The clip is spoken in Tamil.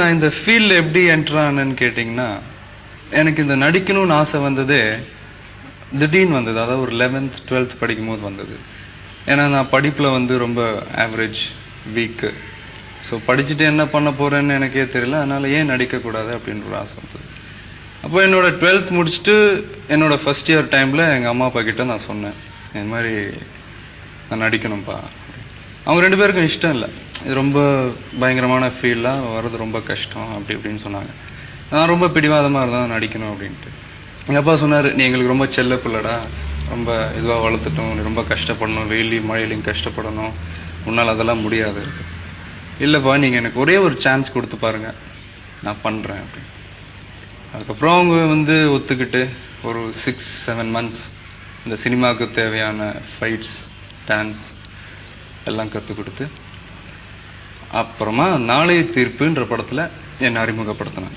நான் இந்த ஃபீல்டில் எப்படி என்ட்ரானு கேட்டிங்கன்னா, எனக்கு இந்த நடிக்கணும்னு ஆசை வந்ததே திடீர்னு வந்தது. அதாவது ஒரு 11th 12th படிக்கும்போது வந்தது. ஏன்னா நான் படிப்பில் ரொம்ப ஆவரேஜ், வீக்கு. ஸோ படிச்சுட்டு என்ன பண்ண போகிறேன்னு எனக்கே தெரியல. அதனால் ஏன் நடிக்கக்கூடாது அப்படின்ற ஒரு ஆசை வந்தது. அப்போ என்னோட 12th முடிச்சுட்டு என்னோட ஃபர்ஸ்ட் இயர் டைமில் எங்கள் அம்மா அப்பா கிட்ட நான் சொன்னேன், இந்த மாதிரி நான் நடிக்கணும்ப்பா. அவங்க 2 பேருக்கும் இஷ்டம் இல்லை, இது ரொம்ப பயங்கரமான ஃபீல்டாக வர்றது ரொம்ப கஷ்டம் அப்படி இப்படின்னு சொன்னாங்க. நான் ரொம்ப பிடிவாதமாக இருந்தேன் நடிக்கணும் அப்படின்ட்டு. எங்கள் அப்பா சொன்னார், நீ எங்களுக்கு ரொம்ப செல்ல பிள்ளடா, ரொம்ப இதுவாக வளர்த்துட்டோம், நீ ரொம்ப கஷ்டப்படணும், வெயிலையும் மழையிலையும் கஷ்டப்படணும், உன்னால் அதெல்லாம் முடியாது. இல்லைப்பா, நீங்கள் எனக்கு ஒரே ஒரு சான்ஸ் கொடுத்து பாருங்க, நான் பண்ணுறேன் அப்படின்னு. அதுக்கப்புறம் அவங்க ஒத்துக்கிட்டு ஒரு 6-7 months இந்த சினிமாவுக்கு தேவையான ஃபைட்ஸ், டான்ஸ் எல்லாம் கற்றுக் கொடுத்து அப்புறமா நாளைய தீர்ப்புன்ற படத்தில் என்னை அறிமுகப்படுத்தினாங்க.